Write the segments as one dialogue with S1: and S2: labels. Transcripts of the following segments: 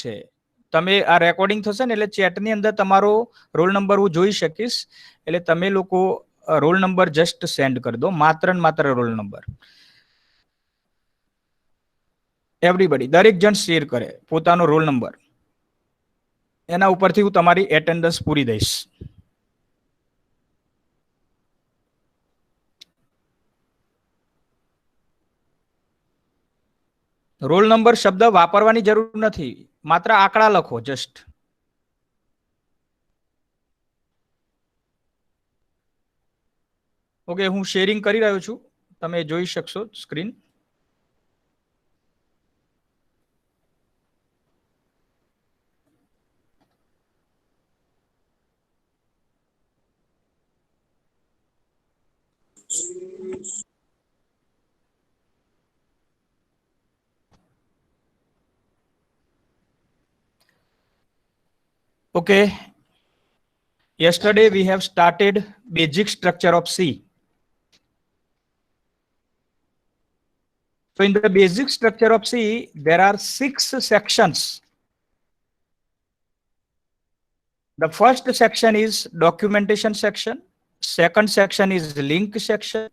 S1: છે. તમે આ રેકોર્ડિંગ થશે ને એટલે ચેટની અંદર તમારો રોલ નંબર હું જોઈ શકીશ, એટલે તમે લોકો રોલ નંબર જસ્ટ સેન્ડ કરી દો, માત્ર ને માત્ર રોલ નંબર. એવરીબડી, દરેક જણ શેર કરે પોતાનો રોલ નંબર, એના ઉપરથી હું તમારી એટેન્ડન્સ પૂરી દઈશ. રોલ નંબર શબ્દ વાપરવાની જરૂર નથી, માત્ર આંકડા લખો જસ્ટ. ઓકે, હું શેરિંગ કરી રહ્યો છું, તમે જોઈ શકશો screen. Okay, yesterday we have started basic structure of C. So in the basic structure of C, there are 6 sections. The first section is documentation section. Second section is link section.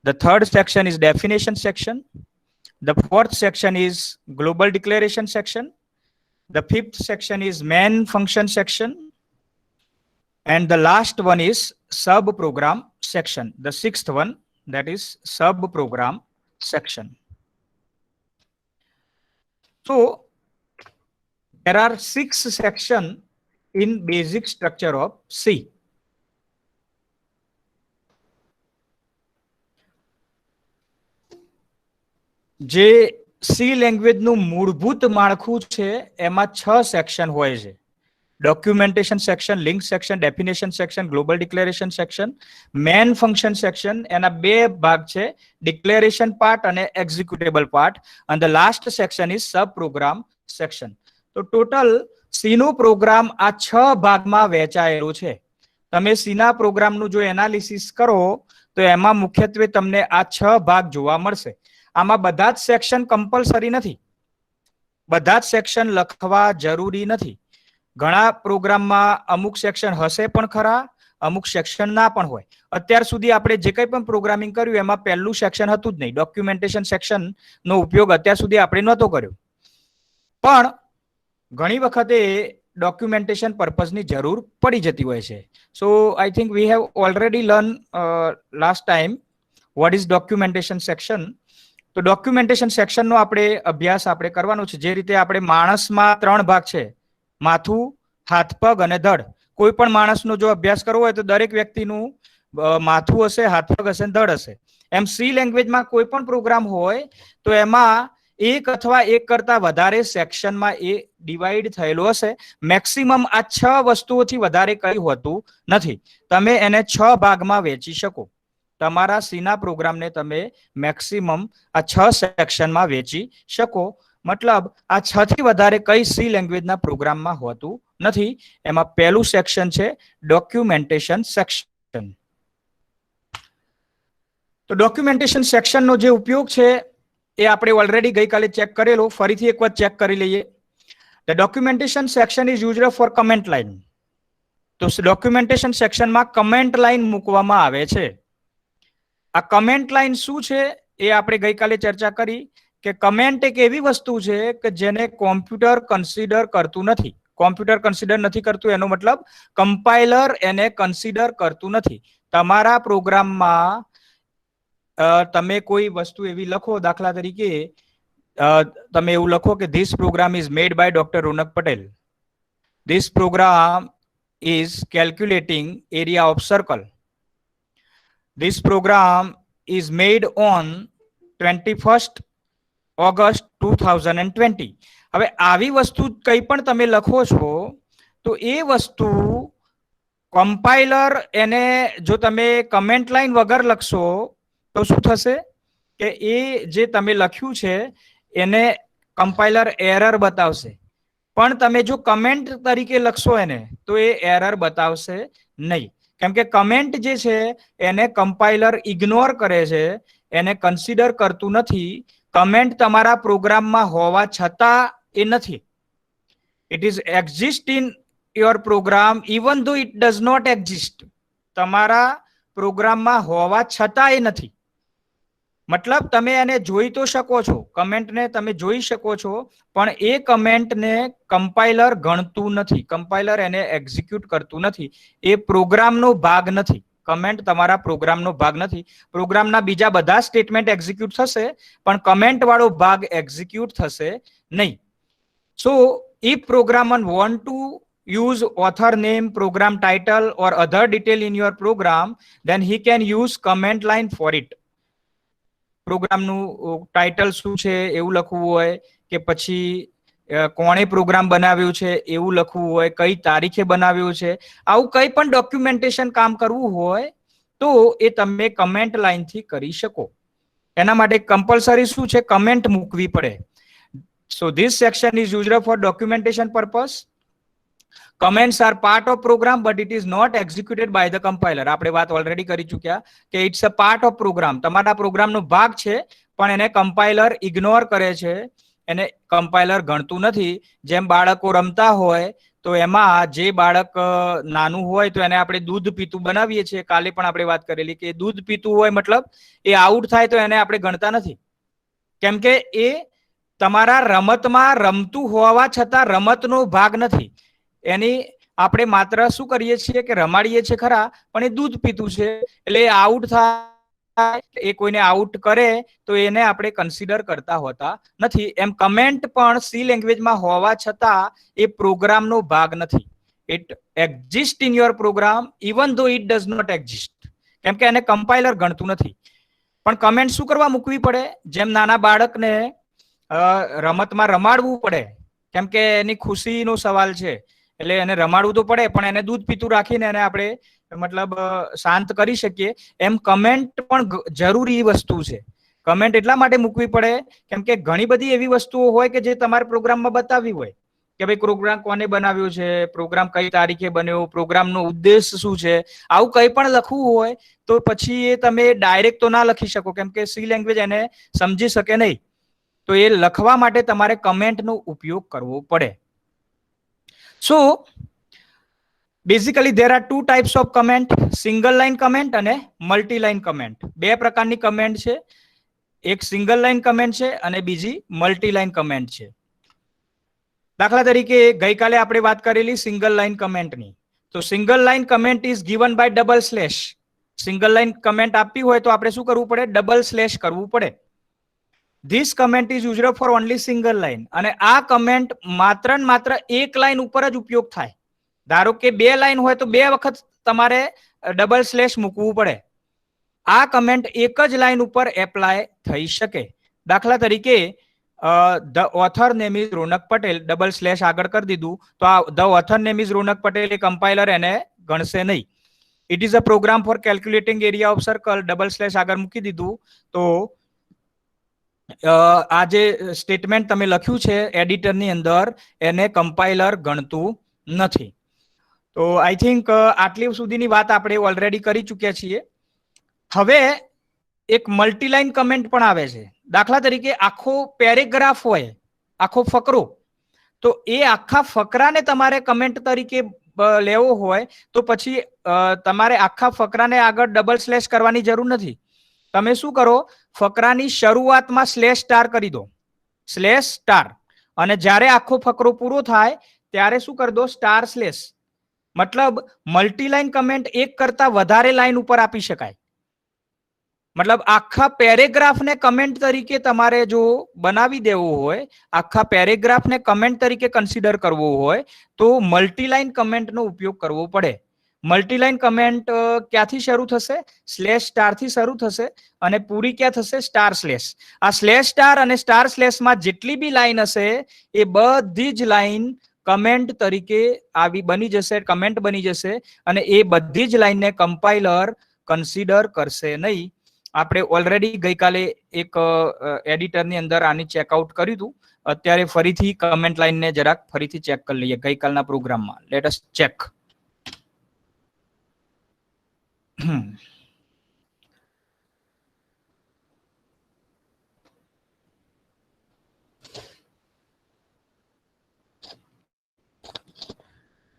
S1: The third section is definition section. The fourth section is global declaration section. The fifth section is main function section. And the last one is sub-program section. The sixth one, that is sub-program section. So there are 6 sections in basic structure of C. જે C લેંગ્વેજનું મૂળભૂત માળખું છે એમાં 6 section હોય છે. Documentation section, link section, definition section, global declaration section, main function section. એના 2 ભાગ છે, ડિક્લેરેશન પાર્ટ અને એક્ઝિક્યુટેબલ પાર્ટ. અને the last section is sub program section. તો ટોટલ સીનો પ્રોગ્રામ આ 6 ભાગમાં વહેંચાયેલો છે. તમે સીના પ્રોગ્રામનું જો એનાલિસિસ કરો તો એમાં મુખ્યત્વે તમને આ 6 ભાગ જોવા મળશે. આમાં બધા જ સેક્શન કમ્પલસરી નથી, બધા જ સેક્શન લખવા જરૂરી નથી. ઘણા પ્રોગ્રામમાં અમુક સેક્શન હશે પણ ખરા, અમુક સેક્શન ના પણ હોય. અત્યાર સુધી આપણે જે કંઈ પણ પ્રોગ્રામિંગ કર્યું એમાં પહેલું સેક્શન હતું જ નહીં. ડોક્યુમેન્ટેશન સેક્શનનો ઉપયોગ અત્યાર સુધી આપણે નહોતો કર્યો, પણ ઘણી વખતે ડોક્યુમેન્ટેશન પર્પઝની જરૂર પડી જતી હોય છે. So I think we have already learn last time what is documentation section. તો ડોક્યુમેન્ટેશન સેક્શનનો આપણે અભ્યાસ આપણે કરવાનો છે. જે રીતે આપણે માણસમાં 3 ભાગ છે, માથું, હાથ પગ અને ધડ. કોઈ પણ માણસનો જો અભ્યાસ કરવો હોય તો દરેક વ્યક્તિનું માથું હશે, હાથ પગ હશે, ધડ હશે. એમ સી લેંગ્વેજમાં કોઈ પણ પ્રોગ્રામ હોય તો એમાં એક અથવા એક કરતા વધારે સેક્શનમાં એ ડિવાઈડ થયેલો હશે. મેક્સિમમ આ 6 વસ્તુઓથી વધારે કંઈ હોતું નથી. તમે એને 6 ભાગમાં વહેંચી શકો. તમારા સીના પ્રોગ્રામને તમે મેક્સિમમ આ 6 સેક્શનમાં વહેંચી શકો. મતલબ આ 6 થી વધારે કઈ સી લેંગ્વેજના પ્રોગ્રામમાં હોતું નથી. એમાં પહેલું સેક્શન છે ડોક્યુમેન્ટેશન સેક્શન. તો ડોક્યુમેન્ટેશન સેક્શનનો જે ઉપયોગ છે એ આપણે ઓલરેડી ગઈકાલે ચેક કરેલો, ફરીથી એકવાર ચેક કરી લઈએ. The documentation section is used four comment line. તો ડોક્યુમેન્ટેશન સેક્શનમાં કમેન્ટ લાઇન મૂકવામાં આવે છે. આ કમેન્ટ લાઇન શું છે એ આપણે ગઈકાલે ચર્ચા કરી કે કમેન્ટ એક એવી વસ્તુ છે કે જેને કોમ્પ્યુટર કન્સિડર કરતું નથી. કોમ્પ્યુટર કન્સિડર નથી કરતું એનો મતલબ કમ્પાઇલર એને કન્સિડર કરતું નથી. તમારા પ્રોગ્રામમાં તમે કોઈ વસ્તુ એવી લખો, દાખલા તરીકે તમે એવું લખો કે this program is made by doctor Ronak Patel. This program is calculating area of circle. This program is made on 21st August 2020. હવે આવી વસ્તુ કંઈ પણ તમે લખો છો તો એ વસ્તુ કમ્પાઇલર એને જો તમે કમેન્ટ લાઈન વગર લખશો તો શું થશે કે એ જે તમે લખ્યું છે એને કમ્પાઇલર એરર બતાવશે. પણ તમે જો કમેન્ટ તરીકે લખશો એને તો એ એરર બતાવશે નહીં. કેમ કે કમેન્ટ જે છે એને કમ્પાઇલર ઇગ્નોર કરે છે, એને કન્સિડર કરતું નથી. કમેન્ટ તમારા પ્રોગ્રામમાં હોવા છતાં એ નથી. It is exist in your program even though it does not exist. તમારા પ્રોગ્રામમાં હોવા છતાંય નથી. મતલબ તમે એને જોઈ તો શકો છો, કમેન્ટને તમે જોઈ શકો છો, પણ એ કમેન્ટને કમ્પાઇલર ગણતું નથી, કમ્પાઇલર એને એક્ઝિક્યુટ કરતું નથી. એ પ્રોગ્રામનો ભાગ નથી. કમેન્ટ તમારા પ્રોગ્રામનો ભાગ નથી. પ્રોગ્રામના બીજા બધા સ્ટેટમેન્ટ એક્ઝિક્યુટ થશે, પણ કમેન્ટ વાળો ભાગ એક્ઝિક્યુટ થશે નહીં. સો if programmer want to use author name, program title or other detail in your program, then he can use command line for it. પ્રોગ્રામનું ટાઇટલ શું છે એવું લખવું હોય કે પછી કોણે પ્રોગ્રામ બનાવ્યો છે એવું લખવું હોય, કઈ તારીખે બનાવ્યો છે, આવું કઈ પણ ડોક્યુમેન્ટેશન કામ કરવું હોય તો એ તમે કમેન્ટ લાઈનથી કરી શકો. એના માટે કમ્પલસરી શું છે, કમેન્ટ મૂકવી પડે. So this section is used for documentation purpose. Comments are part of program, but it is not executed by the compiler. આપણે વાત ઓલરેડી કરી ચૂક્યા કે it's a part of program. તમારા પ્રોગ્રામનો ભાગ છે, પણ એને કમ્પાઇલર ઇગ્નોર કરે છે, એને કમ્પાઇલર ગણતું નથી. જેમ બાળકો રમતા હોય તો એમાં જે બાળક નાનું હોય તો એને આપણે દૂધ પીતું બનાવીએ છીએ. કાલે પણ આપણે વાત કરેલી કે દૂધ પીતું હોય મતલબ એ આઉટ થાય તો એને આપણે ગણતા નથી, કેમ કે એ તમારા રમતમાં રમતું હોવા છતાં રમતનો ભાગ નથી. એની આપણે માત્ર શું કરીએ છીએ કે રમાડીએ છીએ ખરા, પણ એ દૂધ પીતું છે એટલે આઉટ થાય, એ કોઈને આઉટ કરે તો એને આપણે કન્સિડર કરતા હોતા નથી. એમ કમેન્ટ પણ સી લેંગ્વેજમાં હોવા છતાં એ પ્રોગ્રામનો ભાગ નથી. It exist in your program even though it does not exist, કેમ કે એને કમ્પાઇલર ગણતું નથી. પણ કમેન્ટ શું કરવા મૂકવી પડે? જેમ નાના બાળકને રમતમાં રમાડવું પડે, કેમ કે એની ખુશીનો સવાલ છે એટલે એને રમાડવું તો પડે, પણ એને દૂધ પીતું રાખીને એને આપણે મતલબ શાંત કરી શકીએ. એમ કમેન્ટ પણ જરૂરી વસ્તુ છે. કમેન્ટ એટલા માટે મૂકવી પડે કેમ કે ઘણી બધી એવી વસ્તુઓ હોય કે જે તમારે પ્રોગ્રામમાં બતાવવી હોય કે ભાઈ પ્રોગ્રામ કોને બનાવ્યો છે, પ્રોગ્રામ કઈ તારીખે બન્યો, પ્રોગ્રામનો ઉદ્દેશ શું છે, આવું કંઈ પણ લખવું હોય તો પછી એ તમે ડાયરેક્ટ તો ના લખી શકો, કેમ કે સી લેંગ્વેજ એને સમજી શકે નહીં. તો એ લખવા માટે તમારે કમેન્ટનો ઉપયોગ કરવો પડે. So basically there are two types of comment, single line comment અને મલ્ટી લાઈન કમેન્ટ. બે પ્રકારની કમેન્ટ છે, એક સિંગલ લાઈન કમેન્ટ છે અને બીજી મલ્ટી લાઈન કમેન્ટ છે. દાખલા તરીકે ગઈકાલે આપણે વાત કરેલી સિંગલ લાઈન કમેન્ટની, તો single line comment is given by double slash. Single line comment આપવી હોય તો આપણે શું કરવું પડે? ડબલ સ્લેશ કરવું પડે. This comment is used for only single line. અને આ કમેન્ટ માત્ર ને માત્ર એક લાઈન ઉપર જ ઉપયોગ થાય. ધારો કે બે લાઈન હોય તો બે વખત તમારે ડબલ સ્લેશ મૂકવું પડે. આ કમેન્ટ એક જ લાઈન ઉપર એપ્લાય થઈ શકે. દાખલા તરીકે the author name is Ronak Patel, double slash આગળ કરી દીધું તો આ the author name is Ronak Patel એ કમ્પાઇલર એને ગણશે નહીં. It is a program for calculating area of circle, double slash આગળ મૂકી દીધું તો આ જે સ્ટેટમેન્ટ તમે લખ્યું છે એડિટરની અંદર એને કમ્પાઇલર ગણતું નથી. તો આઈ થિંક આટલી સુધીની વાત આપણે ઓલરેડી કરી ચૂક્યા છીએ. હવે એક મલ્ટીલાઈન કમેન્ટ પણ આવે છે. દાખલા તરીકે આખો પેરેગ્રાફ હોય, આખો ફકરો, તો એ આખા ફકરાને તમારે કમેન્ટ તરીકે લેવો હોય તો પછી તમારે આખા ફકરાને આગળ ડબલ સ્લેશ કરવાની જરૂર નથી. તમે શું કરો? ફકરાની શરૂઆતમાં સ્લેશ સ્ટાર કરી દો, સ્લેશ સ્ટાર, અને જ્યારે આખો ફકરો પૂરો થાય ત્યારે શું કરી દો? Star slash. મતલબ મલ્ટીલાઈન કમેન્ટ એક કરતા વધારે લાઈન ઉપર આપી શકાય. મતલબ આખા પેરેગ્રાફને કમેન્ટ તરીકે તમારે જો બનાવી દેવો હોય, આખા પેરેગ્રાફને કમેન્ટ તરીકે કન્સિડર કરવો હોય તો મલ્ટીલાઈન કમેન્ટનો ઉપયોગ કરવો પડે. મલ્ટીલાઈન કમેન્ટ ક્યાંથી શરૂ થશે? સ્લેશ સ્ટારથી શરૂ થશે અને પૂરી ક્યાં થશે? Star slash. આ સ્લેશ સ્ટાર અને સ્ટાર સ્લેશમાં જેટલી બી લાઈન હશે એ બધી જ લાઈન કમેન્ટ તરીકે આવી બની જશે, કમેન્ટ બની જશે, અને એ બધી જ લાઈનને કમ્પાઇલર કન્સિડર કરશે નહીં. આપણે ઓલરેડી ગઈકાલે એક એડિટરની અંદર આની ચેકઆઉટ કર્યું હતું. અત્યારે ફરીથી કમેન્ટ લાઈનને જરાક ફરીથી ચેક કરી લઈએ ગઈકાલના પ્રોગ્રામમાં. Let us check.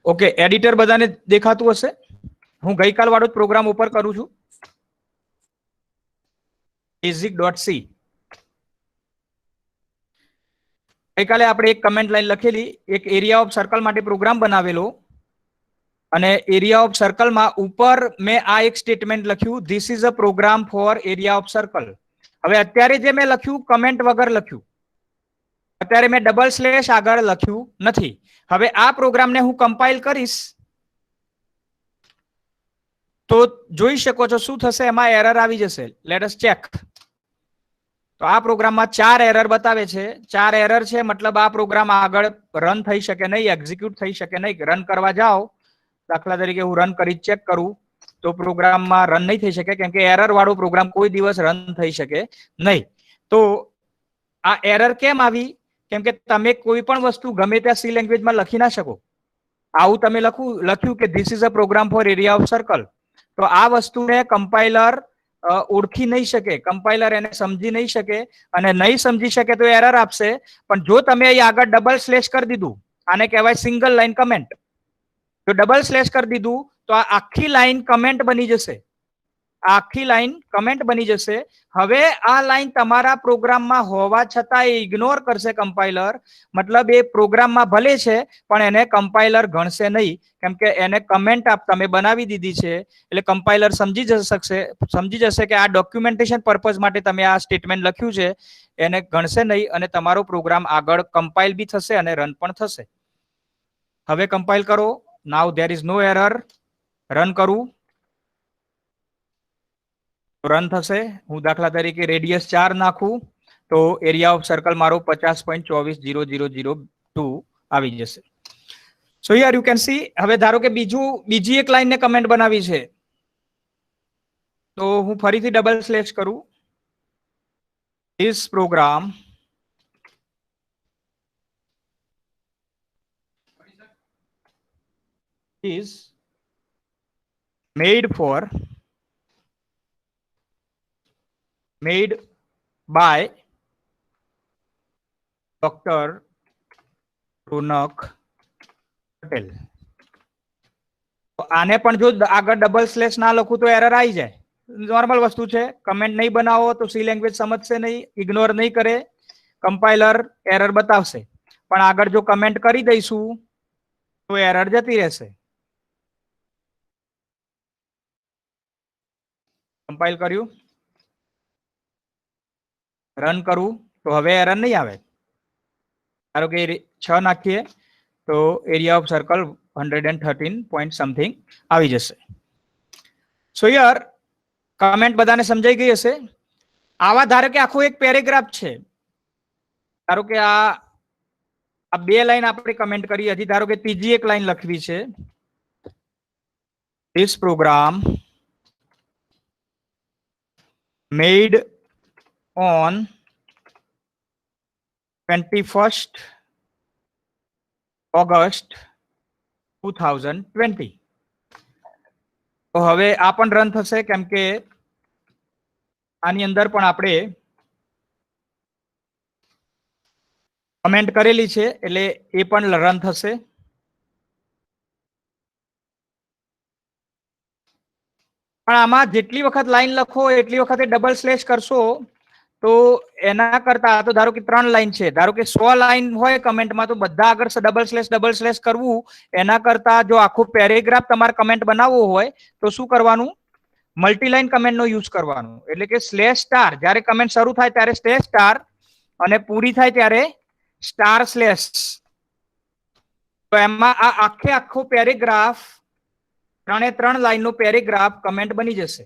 S1: Okay, editor બધાને દેખાતું હશે? હું ગઈકાલ વાળો પ્રોગ્રામ ઉપર કરું છું, basic.c. ગઈકાલે આપણે એક કમેન્ટ લાઈન લખેલી, એક એરિયા ઓફ સર્કલ માટે પ્રોગ્રામ બનાવેલો અને એરિયા ઓફ સર્કલમાં ઉપર મેં આ એક સ્ટેટમેન્ટ લખ્યું, this is a program for area of circle. હવે અત્યારે જે મેં લખ્યું કમેન્ટ વગર લખ્યું, અત્યારે મેં ડબલ સ્લેશ આગળ લખ્યું નથી. હવે આ પ્રોગ્રામને હું કમ્પાઇલ કરીશ તો જોઈ શકો છો શું થશે, એમાં એરર આવી જશે. Let us check. તો આ પ્રોગ્રામમાં 4 એરર બતાવે છે. 4 એરર છે મતલબ આ પ્રોગ્રામ આગળ રન થઈ શકે નહીં, એક્ઝિક્યુટ થઈ શકે નહીં. રન કરવા જાઓ, દાખલા તરીકે હું રન કરી ચેક કરું તો પ્રોગ્રામમાં રન નહીં થઈ શકે, કેમ કે એરર વાળો પ્રોગ્રામ કોઈ દિવસ રન થઈ શકે નહીં. તો આ એરર કેમ આવી? કેમ કે તમે કોઈ પણ વસ્તુ ગમે ત્યાં સી લેંગ્વેજમાં લખી ના શકો. આવું તમે લખ્યું કે this is a program for area of circle, તો આ વસ્તુને કમ્પાઇલર ઓળખી નહીં શકે, કમ્પાઇલર એને સમજી નહીં શકે, અને નહીં સમજી શકે તો એરર આપશે. પણ જો તમે અહીં આગળ ડબલ સ્લેશ કરી દીધું, આને કહેવાય સિંગલ લાઈન કમેન્ટ. જો ડબલ સ્લેશ કરી દીધું તો આ આખી લાઈન કમેન્ટ બની જશે, આખી લાઈન કમેન્ટ બની જશે. હવે આ લાઈન તમારા પ્રોગ્રામમાં હોવા છતાં એ ઇગ્નોર કરશે કમ્પાઇલર. મતલબ એ પ્રોગ્રામમાં ભલે છે પણ એને કમ્પાઇલર ગણશે નહીં, કેમ કે એને કમેન્ટ તમે બનાવી દીધી છે. એટલે કમ્પાઇલર સમજી જશે કે આ ડોક્યુમેન્ટેશન પર્પઝ માટે તમે આ સ્ટેટમેન્ટ લખ્યું છે, એને ગણશે નહીં અને તમારો પ્રોગ્રામ આગળ કમ્પાઇલ બી થશે અને રન પણ થશે. હવે કમ્પાઇલ કરો. Now there is no error. Run કરું, રન થશે. હું દાખલા તરીકે રેડિયસ 4 નાખું તો એરિયા ઓફ સર્કલ મારો 50.240002 આવી જશે. સો હિયર યુ કેન સી. હવે ધારો કે બીજી એક લાઈન ને કમેન્ટ બનાવી છે, તો હું ફરીથી ડબલ સ્લેશ કરું. This program is made by Dr. Ronak Patel. આને પણ જો આગળ ડબલ સ્લેશ ના લખું તો એરર આવી જાય. નોર્મલ વસ્તુ છે. કમેન્ટ નહીં બનાવો તો સી લેંગ્વેજ સમજશે નહીં, ઇગ્નોર નહીં કરે, કમ્પાઇલર એરર બતાવશે. પણ આગળ જો કમેન્ટ કરી દઈશું તો એરર જતી રહેશે. કમ્પાઇલ કર્યું, રન કરું તો હવે એરર નહીં આવે. ધારો કે 6 નાખીએ તો area of circle 113 point something આવી જશે. સો યાર કમેન્ટ બધાને સમજાઈ ગઈ હશે. આવા ધારો કે આખો એક પેરેગ્રાફ છે. ધારો કે આ 2 લાઈન આપણે કમેન્ટ કરી હતી, ધારો કે ત્રીજી એક લાઈન લખવી છે. This program made on 21st August 2020. તો હવે આ પણ રન થશે, કેમ કે આની અંદર પણ આપણે કમેન્ટ કરેલી છે એટલે એ પણ રન થશે. પણ આમાં જેટલી વખત લાઈન લખો એટલી વખતે ડબલ સ્લેશ કરશો તો એના કરતા, તો ધારો કે 3 લાઈન છે, ધારો કે 100 લાઈન હોય કમેન્ટમાં, તો બધા આગળ ડબલ સ્લેશ કરવું એના કરતા જો આખો પેરેગ્રાફ તમારે કમેન્ટ બનાવવો હોય તો શું કરવાનું? મલ્ટીલાઈન કમેન્ટનો યુઝ કરવાનો. એટલે કે સ્લેશ સ્ટાર, જ્યારે કમેન્ટ શરૂ થાય ત્યારે સ્લેશ સ્ટાર અને પૂરી થાય ત્યારે સ્ટાર સ્લેશ. તો એમાં આ આખો પેરેગ્રાફ 3 લાઈનનો પેરેગ્રાફ કમેન્ટ બની જશે.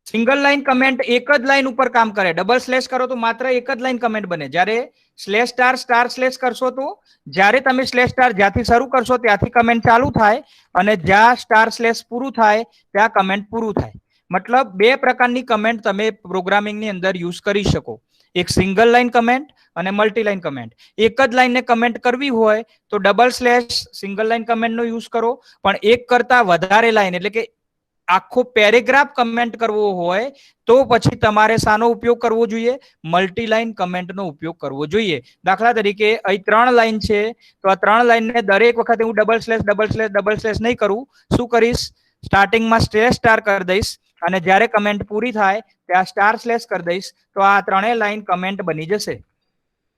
S1: સિંગલ લાઈન કમેન્ટ એક જ લાઈન ઉપર કામ કરે. ડબલ સ્લેશ કરો તો માત્ર એક જ લાઈન કમેન્ટ બને. જ્યારે સ્લેશ સ્ટાર સ્લેશ કરશો તો જ્યારે તમે સ્લેશ સ્ટાર જ્યાંથી શરૂ કરશો ત્યાંથી કમેન્ટ ચાલુ થાય અને જ્યાં સ્ટાર સ્લેશ પૂરું થાય ત્યાં કમેન્ટ પૂરું થાય. મતલબ 2 પ્રકારની કમેન્ટ તમે પ્રોગ્રામિંગની અંદર યુઝ કરી શકો. એક સિંગલ લાઈન કમેન્ટ અને મલ્ટી લાઈન કમેન્ટ. એક જ લાઈનને કમેન્ટ કરવી હોય તો ડબલ સ્લેશ સિંગલ લાઈન કમેન્ટનો યુઝ કરો, પણ એક કરતા વધારે લાઈન એટલે કે આખો પેરેગ્રાફ કમેન્ટ કરવો હોય તો પછી તમારે શાનો ઉપયોગ કરવો જોઈએ? મલ્ટીલાઈન કમેન્ટનો ઉપયોગ કરવો જોઈએ. દાખલા તરીકે અહીં 3 લાઈન છે, તો આ 3 લાઈનને દરેક વખતે હું ડબલ સ્લેશ નહીં કરું. શું કરીશ? સ્ટાર્ટિંગમાં સ્ટાર કરી દઈશ અને જ્યારે કમેન્ટ પૂરી થાય ત્યાં સ્ટાર સ્લેશ કરી દઈશ, તો આ 3 લાઈન કમેન્ટ બની જશે.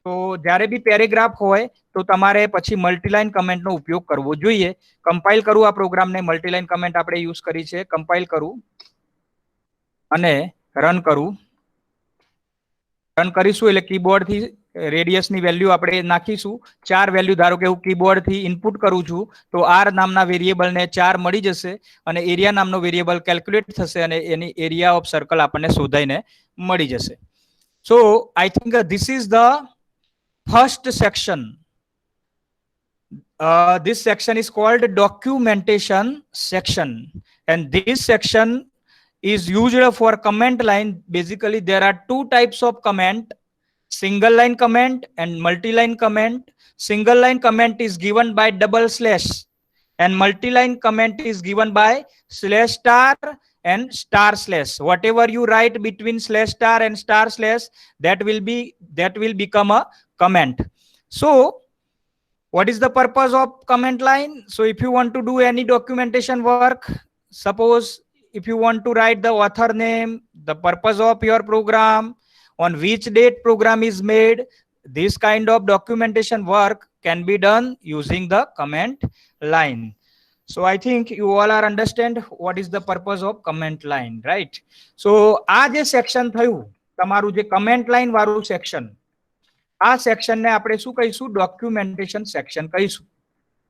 S1: તો જ્યારે બી પેરેગ્રાફ હોય તો તમારે પછી મલ્ટીલાઈન કમેન્ટનો ઉપયોગ કરવો જોઈએ. કમ્પાઇલ કરું આ પ્રોગ્રામને. મલ્ટીલાઈન કમેન્ટ આપણે યુઝ કરી છે. કમ્પાઇલ કરું અને રન કરું. રન કરીશું એટલે કીબોર્ડથી રેડિયસની વેલ્યુ આપણે નાખીશું. 4 વેલ્યુ, ધારો કે હું કીબોર્ડથી ઇનપુટ કરું છું તો આર નામના વેરિયેબલને 4 મળી જશે અને એરિયા નામનો વેરિયેબલ કેલ્ક્યુલેટ થશે અને એની એરિયા ઓફ સર્કલ આપણને શોધાઈને મળી જશે. So I think this is the first section. This section is called documentation section, and this section is used for comment line. Basically there are 2 types of comment: single line comment and multi-line comment. Single line comment is given by double slash and multi-line comment is given by slash star and star slash. Whatever you write between slash star and star slash, that will become a comment. So what is the purpose of comment line? So if you want to do any documentation work, suppose if you want to write the author name, the purpose of your program, on which date program is made, this kind of documentation work can be done using the comment line. So I think you all are understand what is the purpose of comment line, right? So આ જે section થયું તમારું, જે comment line વાળું section, આ સેક્શનને આપણે શું કહીશું? ડોક્યુમેન્ટેશન સેક્શન કહીશું.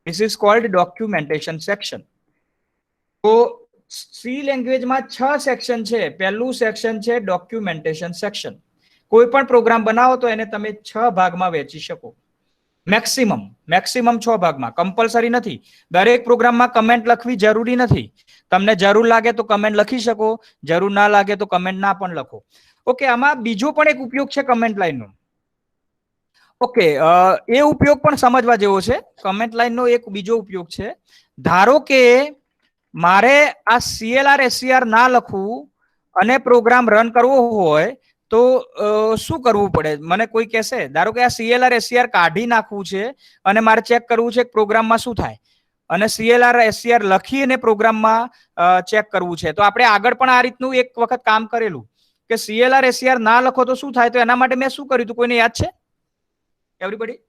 S1: This is called documentation section. તો સી લેંગ્વેજમાં 6 સેક્શન છે. પહેલું સેક્શન છે ડોક્યુમેન્ટેશન સેક્શન. કોઈ પણ પ્રોગ્રામ બનાવો તો એને તમે 6 ભાગમાં વહેંચી શકો. મેક્સિમમ 6 ભાગમાં. કમ્પલસરી નથી. દરેક પ્રોગ્રામમાં કમેન્ટ લખવી જરૂરી નથી. તમને જરૂર લાગે તો કમેન્ટ લખી શકો, જરૂર ના લાગે તો કમેન્ટ ના પણ લખો. ઓકે, આમાં બીજો પણ એક ઉપયોગ છે કમેન્ટ લાઈનનો. ઓકે, એ ઉપયોગ પણ સમજવા જેવો છે. કમેન્ટ લાઈનનો એક બીજો ઉપયોગ છે. ધારો કે મારે આ CLR SCR ના લખવું અને પ્રોગ્રામ રન કરવો હોય તો શું કરવું પડે? મને કોઈ કહેશે, ધારો કે આ CLR SCR કાઢી નાખવું છે અને મારે ચેક કરવું છે પ્રોગ્રામમાં શું થાય, અને CLR SCR લખીને પ્રોગ્રામમાં ચેક કરવું છે. તો આપણે આગળ પણ આ રીતનું એક વખત કામ કરેલું કે CLR SCR ના લખો તો શું થાય. તો એના માટે મેં શું કર્યું હતું, કોઈને યાદ છે? એવરીબડી,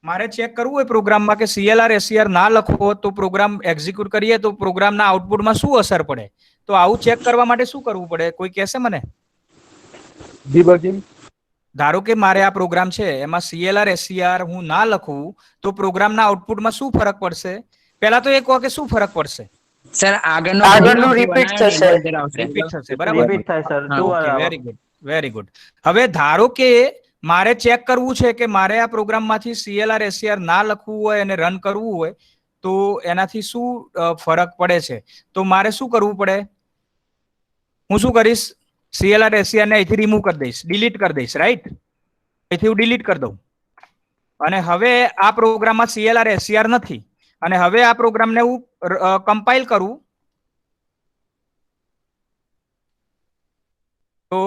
S1: મારે ચેક કરવું હોય પ્રોગ્રામમાં કે CLR SCR ના લખો તો પ્રોગ્રામ એક્ઝિક્યુટ કરીએ તો પ્રોગ્રામના આઉટપુટમાં શું અસર પડે, તો આવું ચેક કરવા માટે શું કરવું પડે? કોઈ કહેશે મને?
S2: ડિબગિંગ.
S1: ધારો કે મારે આ પ્રોગ્રામ છે એમાં CLR SCR હું ના લખું તો પ્રોગ્રામના આઉટપુટમાં શું ફરક પડશે? પહેલા તો એક કહો કે શું ફરક પડશે?
S3: સર આગળનું રિપીટ થશે.
S1: રિપીટ થશે, બરાબર?
S2: રિપીટ થાય sir.
S1: Very good, very good. હવે ધારો કે મારે ચેક કરવું છે કે મારે આ પ્રોગ્રામમાંથી CLR SCR ના લખવું હોય અને રન કરવું હોય તો એનાથી શું ફરક પડે છે. તો મારે શું કરવું પડે? હું શું કરીશ? CLR SCR ને અહીંથી રિમૂવ કરી દઈશ, ડિલીટ કરી દઈશ, રાઈટ? અહીંથી હું ડિલીટ કરી દઉં અને હવે આ પ્રોગ્રામમાં CLR SCR નથી અને હવે આ પ્રોગ્રામને હું કમ્પાઇલ કરું તો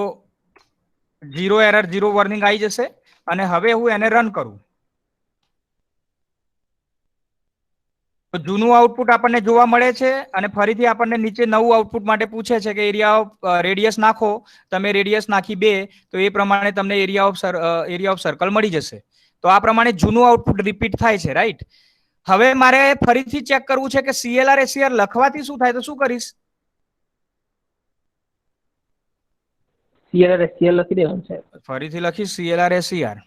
S1: 0 એરર 0 વોર્નિંગ આવી જશે અને હવે હું એને રન કરું તો જૂનું આઉટપુટ આપણને જોવા મળે છે અને ફરીથી આપણને નીચે નવું આઉટપુટ માટે પૂછે છે કે એરિયા ઓફ રેડિયસ નાખો. તમે રેડિયસ નાખી 2 તો એ પ્રમાણે તમને એરિયા ઓફ સર્કલ મળી જશે. તો આ પ્રમાણે જૂનું આઉટપુટ રિપીટ થાય છે, રાઈટ? હવે મારે ફરીથી ચેક કરવું છે કે CLR SCR લખવાથી શું થાય, તો શું કરીશ?
S2: CLR SCR લખી દેવાનું છે.
S1: ફરીથી લખીશ CLR SCR.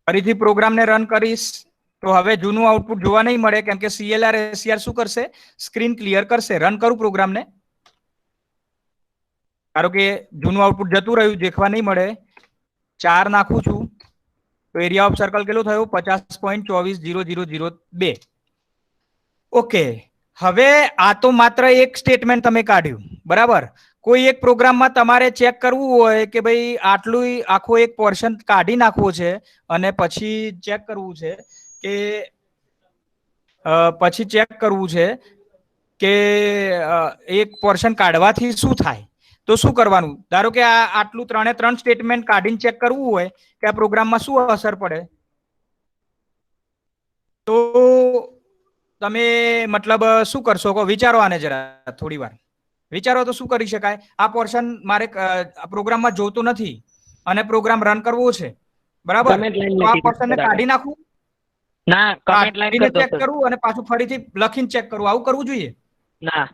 S1: ફરીથી પ્રોગ્રામને રન કરીશ તો હવે જૂનું આઉટપુટ જોવા નહીં મળે કેમ કે CLR SCR શું કરશે? સ્ક્રીન ક્લિયર કરશે. રન કરું પ્રોગ્રામને, ધારો કે જૂનું આઉટપુટ જતું રહ્યું, દેખવા નહીં મળે. 4 નાખું છું તો એરિયા ઓફ સર્કલ કેટલો થયો? 50.240002. ઓકે, હવે આ તો માત્ર એક સ્ટેટમેન્ટ તમે કાઢ્યું, બરાબર? કોઈ એક પ્રોગ્રામમાં તમારે ચેક કરવું હોય કે ભાઈ આટલું આખો એક પોર્શન કાઢી નાખવો છે અને પછી ચેક કરવું છે કે પછી ચેક કરવું છે કે એક પોર્શન કાઢવાથી શું થાય, તો શું કરવાનું? ધારો કે આ આટલું 3 સ્ટેટમેન્ટ કાઢીને ચેક કરવું હોય કે આ પ્રોગ્રામમાં શું અસર પડે, તો તમે મતલબ શું કરશો કહો? વિચારો આને જરા થોડી વાર વિચારો તો શું કરી શકાય. આ પોર્શન મારે પ્રોગ્રામમાં જોતું નથી અને પ્રોગ્રામ રન કરવો છે, બરાબર?
S2: Comment line
S1: તો આ
S2: લખી
S1: પોર્શનને
S2: દીધું
S1: કાઢી નાખવું,
S2: ના કમેન્ટ લાઈન
S1: કાઢીને
S2: કરી દો
S1: ચેક
S2: સર.
S1: કરવું અને પાછું ફરીથી લખીને ચેક કરવું, આવું કરવું જોઈએ.
S2: ના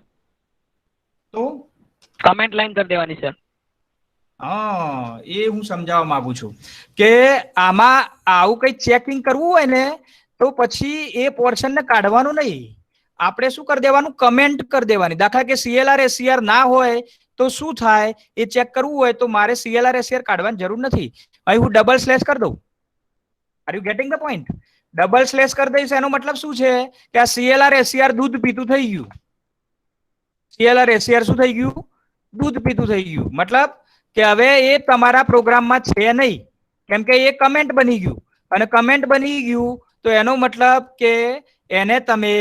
S1: તો
S2: કમેન્ટ લાઈન કરી દેવાની સર.
S1: હા, એ હું સમજાવવા માંગુ છું કે આમાં આવું કઈ ચેકિંગ કરવું હોય ને તો પછી એ પોર્શનને કાઢવાનું નહીં, આપણે શું કરી દેવાનું? કમેન્ટ કરી દેવાની. દાખલા કે CLR SCR ના હોય તો શું થાય એ ચેક કરવું હોય તો મારે CLR SCR કાઢવાની જરૂર નથી. અહીં હું ડબલ સ્લેશ કરી દઉં. Are you getting the point? Double slash કરી દઈશ એનો મતલબ શું છે કે આ CLR SCR દૂધ પીતું થઈ ગયું. CLR SCR શું થઈ ગયું? દૂધ પીતું થઈ ગયું. મતલબ કે હવે એ તમારા પ્રોગ્રામમાં છે નહીં, કેમ કે એ કમેન્ટ બની ગયું, અને કમેન્ટ બની ગયું તો એનો મતલબ કે એને તમે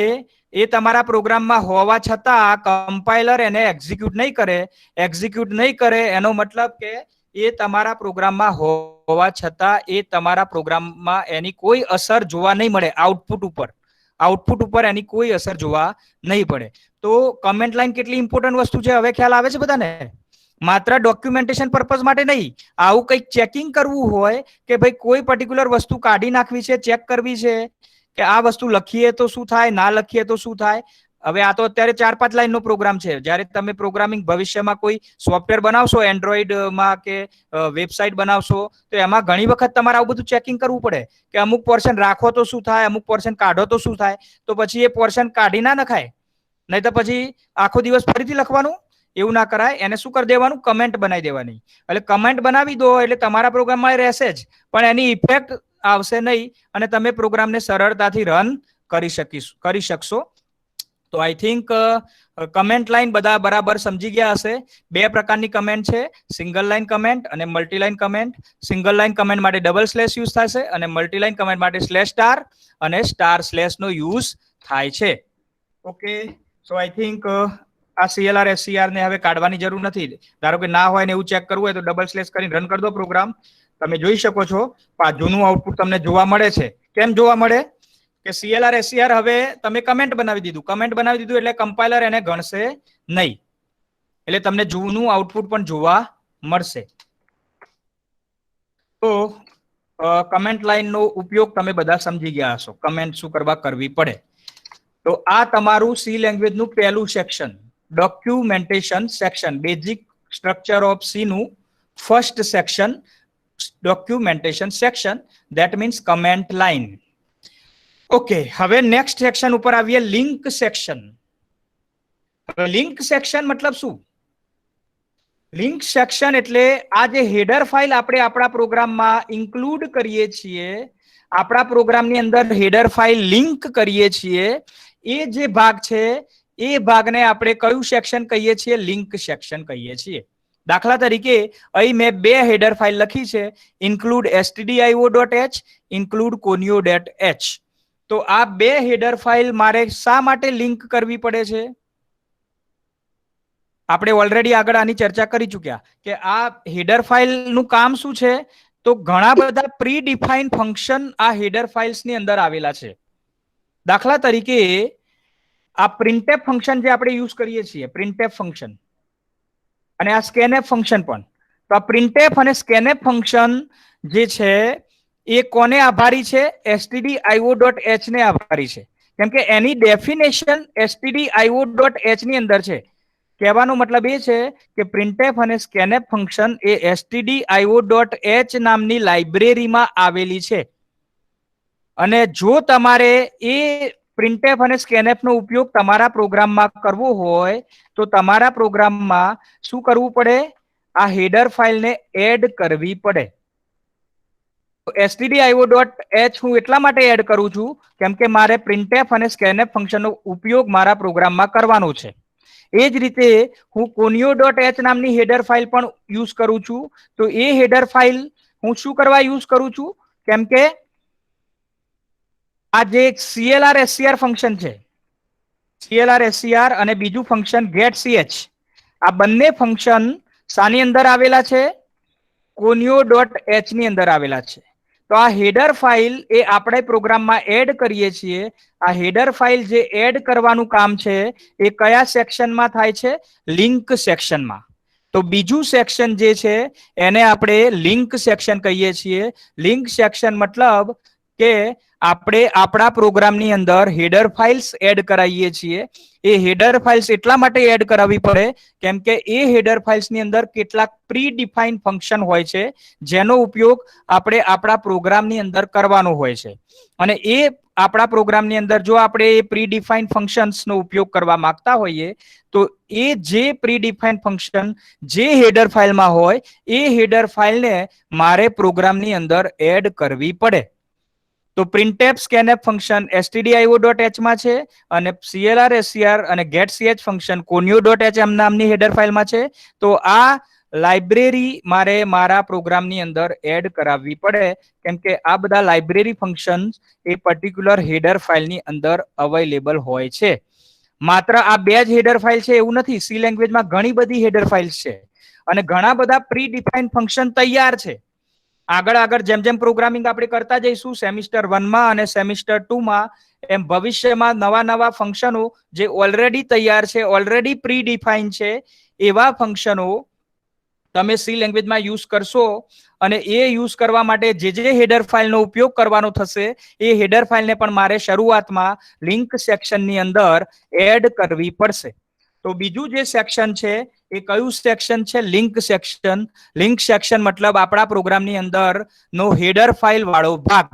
S1: એ તમારા પ્રોગ્રામમાં હોવા છતાં કમ્પાઇલર એને એક્ઝિક્યુટ નહીં કરે. એક્ઝિક્યુટ નહીં કરે એનો મતલબ કે એ તમારા પ્રોગ્રામમાં હોવા છતાં એ તમારા પ્રોગ્રામમાં એની કોઈ અસર જોવા નહીં મળે. આઉટપુટ ઉપર એની કોઈ અસર જોવા નહીં પડે. તો કમેન્ટ લાઈન કેટલી ઇમ્પોર્ટન્ટ વસ્તુ છે હવે ખ્યાલ આવે છે બધાને? માત્ર ડોક્યુમેન્ટેશન પર્પઝ માટે નહીં, આવું કંઈક ચેકિંગ કરવું હોય કે ભાઈ કોઈ પર્ટિક્યુલર વસ્તુ કાઢી નાખવી છે, ચેક કરવી છે કે આ વસ્તુ લખીએ તો શું થાય, ના લખીએ તો શું થાય. હવે આ તો અત્યારે 4-5 લાઈનનો પ્રોગ્રામ છે. જ્યારે તમે પ્રોગ્રામિંગ ભવિષ્યમાં કોઈ સોફ્ટવેર બનાવશો, એન્ડ્રોઈડમાં કે વેબસાઇટ બનાવશો, તો એમાં ઘણી વખત તમારે આવું બધું ચેકિંગ કરવું પડે કે અમુક પોર્શન રાખો તો શું થાય, અમુક પોર્શન કાઢો તો શું થાય. તો પછી એ પોર્શન કાઢી ના નખાય, નહીં તો પછી આખો દિવસ ફરીથી લખવાનું. એવું ના કરાય. એને શું કરી દેવાનું? કમેન્ટ બનાવી દેવાની. એટલે કમેન્ટ બનાવી દો એટલે તમારા પ્રોગ્રામમાં રહેશે જ, પણ એની ઇફેક્ટ આવશે નહીં અને તમે પ્રોગ્રામને સરળતાથી રન કરી શકશો. તો આઈ થિંક કમેન્ટ લાઈન બધા બરાબર સમજી ગયા હશે. 2 પ્રકારની કમેન્ટ છે, સિંગલ લાઈન કમેન્ટ અને multi line comment. Single line comment માટે ડબલ સ્લેશ યુઝ થશે અને મલ્ટી લાઈન કમેન્ટ માટે સ્લેશ સ્ટાર અને સ્ટાર સ્લેશ નો યુઝ થાય છે. ઓકે, સો આઈ થિંક આ CLR SCR ને હવે કાઢવાની જરૂર નથી. ધારો કે ના હોય ને એવું ચેક કરવું હોય તો ડબલ સ્લેશ કરીને રન કરી દો પ્રોગ્રામ. તમે જોઈ શકો છો જૂનું આઉટપુટ તમને જોવા મળે છે. કેમ જોવા મળે? કે CLR SCR હવે તમે કમેન્ટ બનાવી દીધું એટલે કમ્પાઇલર એને ગણશે નહીં, એટલે તમને જૂનું આઉટપુટ પણ જોવા મળશે. તો કમેન્ટ લાઈન નો ઉપયોગ તમે બધા સમજી ગયા હશો, કમેન્ટ શું કરવા કરવી પડે. તો આ તમારું C લેંગ્વેજ નું પહેલું section, documentation section, basic structure of C નું first section, documentation section, that means comment line. Okay, હવે નેક્સ્ટ સેક્શન ઉપર આવીએ, લિંક સેક્શન. હવે લિંક સેક્શન મતલબ શું? લિંક સેક્શન એટલે આ જે હેડર ફાઇલ આપણે આપણા પ્રોગ્રામમાં ઇન્ક્લુડ કરીએ છીએ, આપણા પ્રોગ્રામની અંદર હેડર ફાઇલ લિંક કરીએ છીએ, એ જે ભાગ છે એ ભાગને આપણે કયું સેક્શન કહીએ છીએ? લિંક સેક્શન કહીએ છીએ. દાખલા તરીકે અહીં મેં 2 હેડર ફાઇલ લખી છે, ઇન્ક્લુડ stdio.h, ઇન્ક્લુડ conio.h. તો આ 2 હેડર ફાઇલ મારે શા માટે લિંક કરવી પડે છે? આપણે ઓલરેડી આગળ આની ચર્ચા કરી ચૂક્યા કે આ હેડર ફાઇલ નું કામ શું છે. તો ઘણા બધા પ્રી ડિફાઇન ફંક્શન આ હેડર ફાઇલ્સની અંદર આવેલા છે. દાખલા તરીકે આ પ્રિન્ટએફ ફંક્શન જે આપણે યુઝ કરીએ છીએ, પ્રિન્ટએફ ફંક્શન, અને આ સ્કેનએફ ફંક્શન પણ. તો આ પ્રિન્ટએફ અને સ્કેનએફ ફંક્શન જે છે એ કોને આભારી છે? stdio.h ને આભારી છે, કેમ કે એની ડેફિનેશન stdio.h ની અંદર છે. કહેવાનો મતલબ એ છે કે પ્રિન્ટએફ અને સ્કેનએફ ફંક્શન એ stdio.h નામની લાઇબ્રેરીમાં આવેલી છે. અને જો તમારે એ પ્રિન્ટએફ અને સ્કેનએફ નો ઉપયોગ તમારા પ્રોગ્રામમાં કરવો હોય તો તમારા પ્રોગ્રામમાં શું કરવું પડે? આ હેડર ફાઇલને એડ કરવી પડે. stdio.h હું એટલા માટે એડ કરું છું કેમ કે મારે પ્રિન્ટએફ અને સ્કેનએફ ફંક્શનનો ઉપયોગ મારા પ્રોગ્રામમાં કરવાનો છે. એ જ રીતે હું conio.h નામની હેડર ફાઇલ પણ યુઝ કરું છું. તો એ હેડર ફાઇલ હું શું કરવા યુઝ કરું છું? કેમ કે આ જે CLR SCR ફંક્શન છે, CLR SCR અને બીજું ફંક્શન get ch, આ બંને ફંક્શન શાની અંદર આવેલા છે? conio.h ની અંદર આવેલા છે. તો આ હેડર ફાઇલ એ આપણે પ્રોગ્રામમાં એડ કરીએ છીએ. આ હેડર ફાઇલ જે એડ કરવાનું કામ છે એ કયા સેક્શનમાં થાય છે? લિંક સેક્શનમાં. તો બીજું સેક્શન જે છે એને આપણે લિંક સેક્શન કહીએ છીએ. લિંક સેક્શન મતલબ કે આપણે આપણા પ્રોગ્રામની અંદર હેડર ફાઇલ્સ એડ કરાવીએ છીએ. એ હેડર ફાઇલ્સ એટલા માટે એડ કરાવવી પડે કેમ કે એ હેડર ફાઇલ્સ ની અંદર કેટલાક પ્રી ડિફાઇન ફંક્શન હોય છે જેનો ઉપયોગ આપણે આપણા પ્રોગ્રામની અંદર કરવાનો હોય છે. અને એ આપણા પ્રોગ્રામની અંદર જો આપણે એ પ્રી ડિફાઇન ફંક્શન્સનો ઉપયોગ કરવા માંગતા હોઈએ તો એ જે પ્રી ડિફાઇન ફંક્શન જે હેડર ફાઇલમાં હોય એ હેડર ફાઇલને મારે પ્રોગ્રામની અંદર એડ કરવી પડે. તો printf scanf ફંક્શન stdio.h માં છે અને clr scr અને getch ફંક્શન conio.h નામની હેડર ફાઇલમાં છે. તો આ લાઇબ્રેરી મારે મારા પ્રોગ્રામની અંદર એડ કરાવવી પડે કેમ કે આ બધા લાઇબ્રેરી ફંક્શન એ પર્ટિક્યુલર હેડર ફાઇલની અંદર અવેલેબલ હોય છે. માત્ર આ બે જ હેડર ફાઇલ છે એવું નથી. સી લેંગ્વેજમાં ઘણી બધી હેડર ફાઇલ્સ છે અને ઘણા બધા પ્રી ડિફાઇન ફંક્શન તૈયાર છે. આગળ જેમ જેમ પ્રોગ્રામિંગ આપણે કરતા જઈશું સેમિસ્ટર 1 માં અને સેમિસ્ટર 2 માં એમ ભવિષ્યમાં નવા ફંક્શનો જે ઓલરેડી તૈયાર છે, ઓલરેડી પ્રી ડિફાઇન છે એવા ફંક્શનો તમે સી લેંગ્વેજમાં યુઝ કરશો અને એ યુઝ કરવા માટે જે હેડર ફાઇલનો ઉપયોગ કરવાનો થશે એ હેડર ફાઇલને પણ મારે શરૂઆતમાં લિંક સેક્શનની અંદર એડ કરવી પડશે. તો બીજું જે સેક્શન છે એ કયું સેક્શન છે? Link section. લિંક સેક્શન મતલબ આપણા પ્રોગ્રામની અંદર નો હેડર ફાઇલ વાળો ભાગ.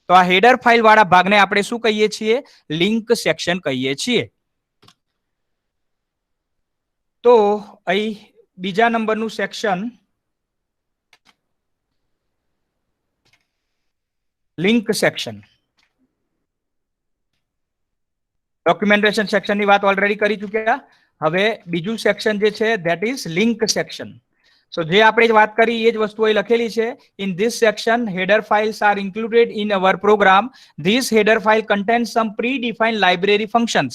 S1: તો આ હેડર ફાઇલ વાળા ભાગને આપણે શું કહીએ છીએ? લિંક સેક્શન કહીએ છીએ. તો અહીં બીજા નંબરનું સેક્શન લિંક સેક્શન. ડોક્યુમેન્ટેશન સેક્શનની વાત ઓલરેડી કરી ચૂક્યા. હવે બીજું સેક્શન જે છે ધેટ ઇઝ લિંક સેક્શન. સો જે આપણે વાત કરી એ જ વસ્તુ અહીં લખેલી છે. In this section header files are included in our program. This header file contains some predefined library functions.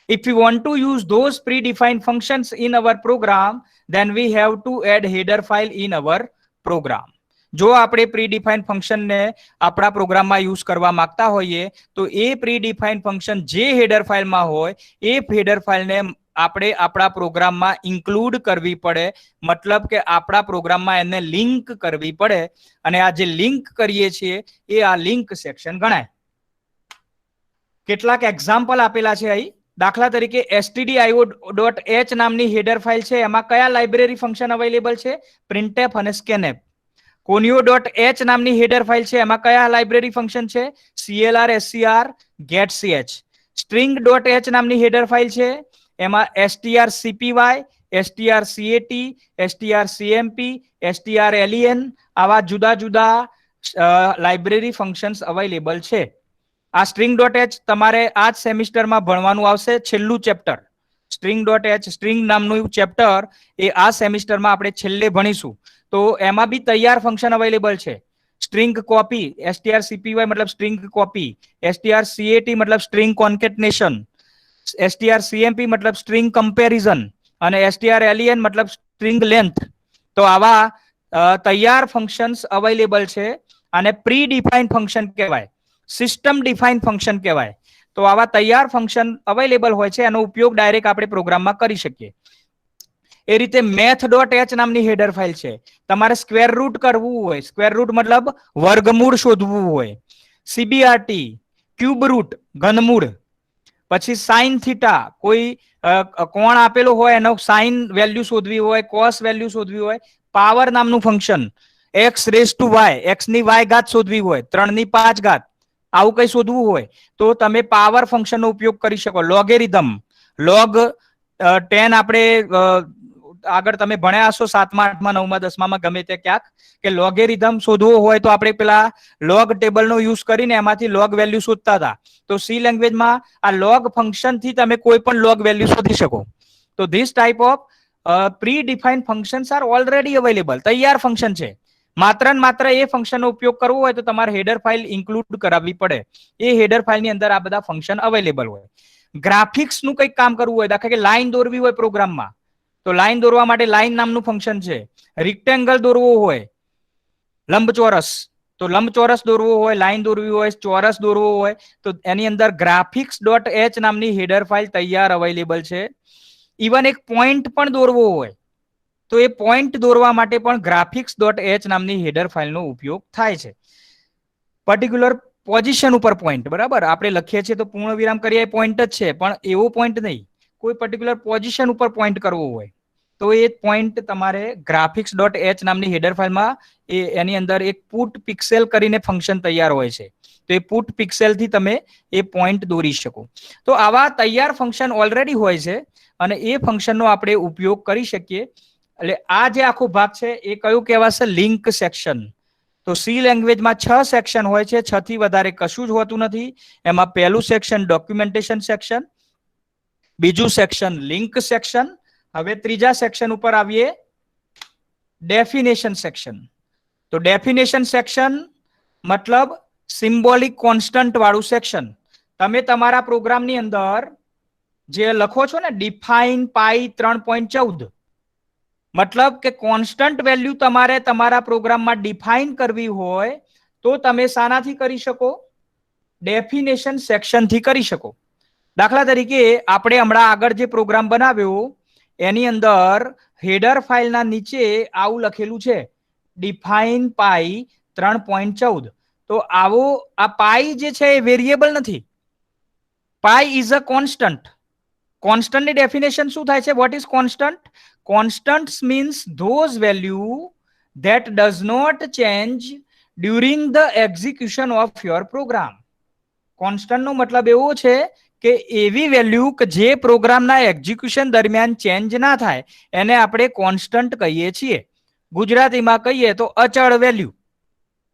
S1: If we want to use those predefined functions in our program, then we have to add header file in our program. જો આપણે પ્રીડિફાઇન ફંક્શનને આપણા પ્રોગ્રામમાં use કરવા માંગતા હોઈએ તો એ પ્રીડિફાઇન function જે હેડર ફાઇલમાં હોય એ હેડર ફાઇલને આપણે આપણા પ્રોગ્રામમાં ઇન્ક્લુડ કરવી પડે. મતલબ કે આપણા પ્રોગ્રામમાં એને લિંક કરવી પડે અને આ જે લિંક કરીએ છીએ એ આ લિંક સેક્શન ગણાય. કેટલાક એક્ઝામ્પલ આપેલા છે અહીં. દાખલા તરીકે stdio.h નામની હેડર ફાઇલ છે એમાં કયા લાઇબ્રેરી ફંક્શન અવેલેબલ છે? printf અને scanf. conio.h નામની હેડર ફાઇલ છે એમાં કયા લાઇબ્રેરી ફંક્શન છે? clr scr getch. string.h નામની હેડર ફાઇલ છે એમાં strcpy, strcat, strcmp, strlen આવા જુદા જુદા લાઇબ્રેરી ફંક્શન્સ અવેલેબલ છે. આ string.h તમારે આ જ સેમિસ્ટરમાં ભણવાનું આવશે. છેલ્લું ચેપ્ટર string.h સ્ટ્રિંગ નામનું ચેપ્ટર એ આ સેમિસ્ટરમાં આપણે છેલ્લે ભણીશું. તો એમાં બી તૈયાર ફંક્શન અવેલેબલ છે. સ્ટ્રિંગ કોપી strcpy મતલબ સ્ટ્રિંગ કોપી, strcat મતલબ સ્ટ્રિંગ કોન્કેટનેશન, strcmp મતલબ સ્ટ્રિંગ કમ્પેરિઝન અને strlen મતલબ સ્ટ્રિંગ લેન્થ. તો આવા તૈયાર ફંક્શન્સ અવેલેબલ છે અને પ્રી ડિફાઇન ફંક્શન કહેવાય, સિસ્ટમ ડિફાઇન ફંક્શન કહેવાય. તો આવા તૈયાર ફંક્શન અવેલેબલ હોય છે એનો ઉપયોગ ડાયરેક્ટ આપણે પ્રોગ્રામમાં કરી શકીએ. એ રીતે math.h નામની હેડર ફાઇલ છે. તમારે સ્ક્વેર રૂટ કરવું હોય, સ્ક્વેર રૂટ મતલબ વર્ગમૂળ શોધવું હોય, CBRT ક્યુબ રૂટ ઘનમૂળ, પછી સાઇન થીટા કોઈ કોણ આપેલો હોય એનો સાઇન વેલ્યુ શોધવી હોય, કોસ વેલ્યુ શોધવી હોય, પાવર નામનું function x raise to y, x ની y ઘાત શોધવી હોય, 3 ની 5 ઘાત આવું કઈ શોધવું હોય તો તમે પાવર ફંક્શનનો ઉપયોગ કરી શકો. લોગેરિધમ log 10 આપણે આગળ તમે ભણ્યા હશો 7મા 8મા 9મા 10મામાં ગમે તે ક્યાંક કે લોગેરિધમ શોધવો હોય તો આપણે પેલા લોગ ટેબલનો યુઝ કરીને એમાંથી લોગ વેલ્યુ શોધતા હતા. તો સી લેંગ્વેજમાં આ લોગ ફંક્શનથી તમે કોઈ પણ લોગ વેલ્યુ શોધી શકો. તો this type of pre defined functions R already available. તૈયાર ફંક્શન છે. માત્ર ને માત્ર એ ફંક્શનનો ઉપયોગ કરવો હોય તો તમારે હેડર ફાઇલ ઇન્ક્લુડ કરાવવી પડે. એ હેડર ફાઇલની અંદર આ બધા ફંક્શન અવેલેબલ હોય. ગ્રાફિક્સ નું કંઈક કામ કરવું હોય, દાખલા કે લાઈન દોરવી હોય પ્રોગ્રામમાં, તો લાઈન દોરવા માટે લાઈન નામનું ફંક્શન છે. રેક્ટેંગલ દોરવો હોય, લંબચોરસ, તો લંબચોરસ દોરવો હોય, લાઈન દોરવી હોય, ચોરસ દોરવો હોય, તો એની અંદર graphics.h નામની હેડર ફાઇલ તૈયાર અવેલેબલ છે. ઇવન એક પોઈન્ટ પણ દોરવો હોય તો એ પોઈન્ટ દોરવા માટે પણ graphics.h નામની હેડર ફાઇલનો ઉપયોગ થાય છે. પર્ટિક્યુલર પોઝિશન ઉપર પોઈન્ટ, બરાબર, આપણે લખીએ છીએ તો પૂર્ણ વિરામ કરીએ પોઈન્ટ જ છે, પણ એવો પોઈન્ટ નહીં, કોઈ પર્ટિક્યુલર પોઝિશન ઉપર પોઈન્ટ કરવો હોય તો એ પોઈન્ટ તમારે graphics.h નામની હેડર ફાઇલમાં એની અંદર એક પુટ પિક્સેલ કરીને ફંક્શન તૈયાર હોય છે. તો એ પુટ પિક્સેલ થી તમે એ પોઈન્ટ દોરી શકો. તો આવા તૈયાર ફંક્શન ઓલરેડી હોય છે અને એ ફંક્શનનો આપણે ઉપયોગ કરી શકીએ. એટલે આ જે આખો ભાગ છે એ કયું કહેવાશે? Link section. તો સી લેંગ્વેજમાં 6 સેક્શન હોય છે, 6 થી વધારે કશું જ હોતું નથી. એમાં પહેલું સેક્શન ડોક્યુમેન્ટેશન સેક્શન, બીજું સેક્શન લિંક સેક્શન. હવે ત્રીજા સેક્શન ઉપર આવીએ, ડેફિનેશન સેક્શન. તો ડેફિનેશન સેક્શન મતલબ સિમ્બોલિક કોન્સ્ટન્ટ વાળું સેક્શન. તમે તમારા પ્રોગ્રામની અંદર જે લખો છો ને ડિફાઇન પાઈ 3.14, મતલબ કે કોન્સ્ટન્ટ વેલ્યુ તમારે તમારા પ્રોગ્રામમાં ડિફાઇન કરવી હોય તો તમે શાનાથી કરી શકો? ડેફિનેશન સેક્શન થી કરી શકો. દાખલા તરીકે આપણે હમણાં આગળ જે પ્રોગ્રામ બનાવ્યો એની અંદર હેડર ફાઇલના નીચે આવું લખેલું છે, ડિફાઇન પાઈ 3.14. તો આવો આ પાઈ જે છે એ વેરિયેબલ નથી. Pi is a constant. કોન્સ્ટન્ટની ડેફિનેશન શું થાય છે? What is constant? Constants means those value that does not change during the execution of your program. Constant નો મતલબ એવો છે કે એવી વેલ્યુ કે જે પ્રોગ્રામના એક્ઝિક્યુશન દરમિયાન ચેન્જ ના થાય એને આપણે કોન્સ્ટન્ટ કહીએ છીએ. ગુજરાતીમાં કહીએ તો અચળ વેલ્યુ.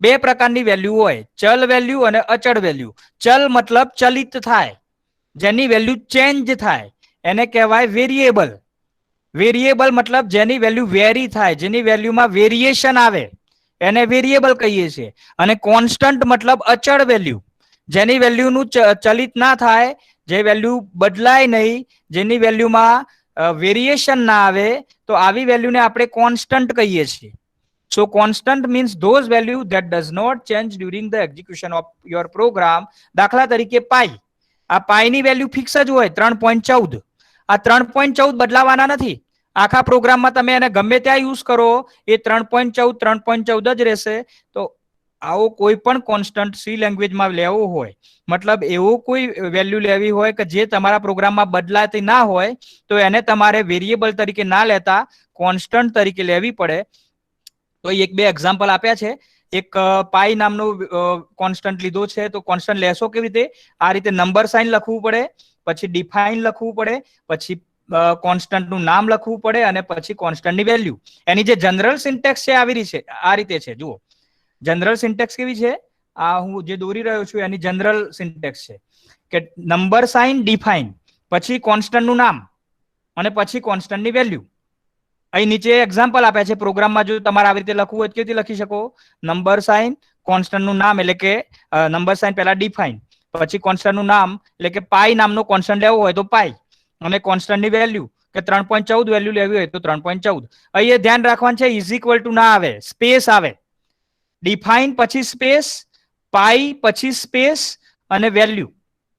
S1: બે પ્રકારની વેલ્યુ હોય, ચલ વેલ્યુ અને અચળ વેલ્યુ. ચલ મતલબ ચલિત થાય, જેની વેલ્યુ ચેન્જ થાય એને કહેવાય વેરિયેબલ. વેરિયેબલ મતલબ જેની વેલ્યુ વેરી થાય, જેની વેલ્યુમાં વેરિએશન આવે એને વેરિયેબલ કહીએ છીએ. અને કોન્સ્ટન્ટ મતલબ અચળ વેલ્યુ, જેની વેલ્યુનું ચલિત ના થાય, જે વેલ્યુ બદલાય નહીં, જેની વેલ્યુમાં વેરિએશન ના આવે, તો આવી વેલ્યુને આપણે કોન્સ્ટન્ટ કહીએ છીએ. So constant means those value that does not change during the execution of your program. દાખલા તરીકે પાઈ, આ પાઈની વેલ્યુ ફિક્સ જ હોય 3.14. આ 3.14 બદલાવાના નથી. આખા પ્રોગ્રામમાં તમે એને ગમે ત્યાં યુઝ કરો એ 3.14 જ રહેશે. તો આવો કોઈ પણ કોન્સ્ટન્ટ સી લેંગ્વેજમાં લેવો હોય, મતલબ એવો કોઈ વેલ્યુ લેવી હોય કે જે તમારા પ્રોગ્રામમાં બદલાતી ના હોય, તો એને તમારે વેરિયેબલ તરીકે ના લેતા કોન્સ્ટન્ટ તરીકે લેવી પડે. તો એક બે એક્ઝામ્પલ આપ્યા છે. એક પાઈ નામનો કોન્સ્ટન્ટ લીધો છે, તો કોન્સ્ટન્ટ લેશો કેવી રીતે? આ રીતે નંબર સાઇન લખવું પડે, પછી ડિફાઇન લખવું પડે, પછી કોન્સ્ટન્ટનું નામ લખવું પડે અને પછી કોન્સ્ટન્ટની વેલ્યુ. એની જે જનરલ સિન્ટેક્સ છે આવી રીતે આ રીતે છે. જુઓ, જનરલ સિન્ટેક્સ કેવી છે? આ હું જે દોરી રહ્યો છું એની જનરલ સિન્ટેક્સ છે કે નંબર સાઇન ડિફાઇન, પછી કોન્સ્ટન્ટનું નામ અને પછી કોન્સ્ટન્ટની વેલ્યુ. અહીં નીચે એક્ઝામ્પલ આપ્યા છે પ્રોગ્રામમાં. જો તમારે આવી રીતે લખવું હોય કેવી રીતે લખી શકો? નંબર સાઇન, કોન્સ્ટન્ટનું નામ એટલે કે નંબર સાઇન પહેલા ડિફાઇન, પછી કોન્સ્ટન્ટનું નામ એટલે કે પાઈ નામનો કોન્સ્ટન્ટ લેવો હોય તો પાઈ, અને કોન્સ્ટન્ટની વેલ્યુ કે 3.14 વેલ્યુ લેવી હોય તો 3.14. અહીં એ ધ્યાન રાખવાનું છે ઇઝ ઇક્વલ ટુ ના આવે, સ્પેસ આવે. ડિફાઇન પછી સ્પેસ, પાઈ પછી સ્પેસ અને વેલ્યુ,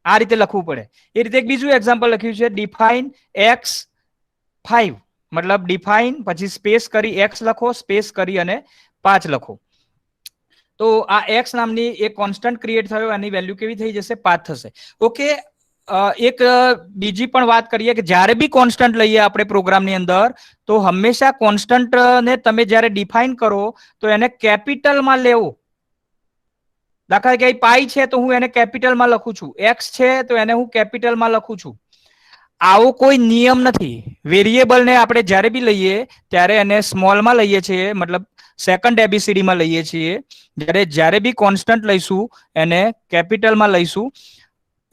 S1: આ રીતે લખવું પડે. એ રીતે એક બીજું એક્ઝામ્પલ લખ્યું છે, ડિફાઇન x5, મતલબ ડિફાઇન પછી સ્પેસ કરી x લખો, સ્પેસ કરી અને 5 લખો. તો આ x નામની એક કોન્સ્ટન્ટ ક્રિએટ થયો, એની વેલ્યુ કેવી થઈ જશે? 5 થશે. ઓકે, એક બીજી પણ વાત કરીએ કે જ્યારે બી કોન્સ્ટન્ટ લઈએ આપણે પ્રોગ્રામની અંદર, તો હંમેશા કોન્સ્ટન્ટને તમે જ્યારે ડિફાઇન કરો તો એને કેપિટલમાં લેવો. દાખલા કે પાઈ છે તો હું એને કેપિટલમાં લખું છું, x છે તો એને હું કેપિટલમાં લખું છું. આવો કોઈ નિયમ નથી. વેરિયેબલને આપણે જ્યારે બી લઈએ ત્યારે એને સ્મોલમાં લઈએ છીએ, મતલબ સેકન્ડ એબીસીડીમાં લઈએ છીએ. જ્યારે બી કોન્સ્ટન્ટ લઈશું એને કેપિટલમાં લઈશું.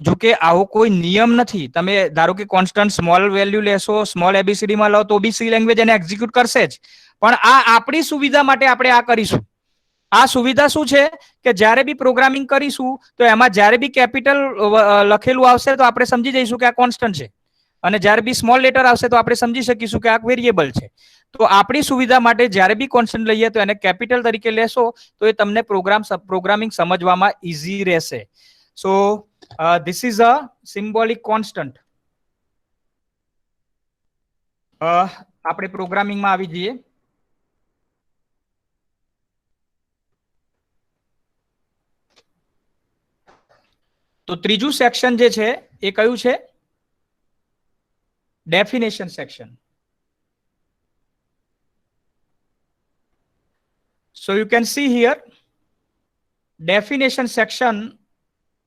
S1: જો કે આવો કોઈ નિયમ નથી. તમે ધારો કે કોન્સ્ટન્ટ સ્મોલ વેલ્યુ લેશો, સ્મોલ એબીસીડીમાં લો તો બી સી લેંગ્વેજ એને એક્ઝિક્યુટ કરશે જ. પણ આ આપણી સુવિધા માટે આપણે આ કરીશું. આ સુવિધા શું છે કે જ્યારે બી પ્રોગ્રામિંગ કરીશું તો એમાં જ્યારે બી કેપિટલ લખેલું આવશે તો આપણે સમજી જઈશું કે આ કોન્સ્ટન્ટ છે, અને જ્યારે બી સ્મોલ લેટર આવશે તો આપણે સમજી શકીશું કે આ વેરિયેબલ છે. તો આપણી સુવિધા માટે જ્યારે બી કોન્સ્ટન્ટ લઈએ તો એને કેપિટલ તરીકે લેશો તો એ તમને પ્રોગ્રામિંગ સમજવામાં ઈઝી રહેશે. So this is a symbolic constant. આપણે પ્રોગ્રામિંગમાં આવી જઈએ. તો ત્રીજું સેક્શન જે છે એ કયું છે? Definition section. So you can see here definition section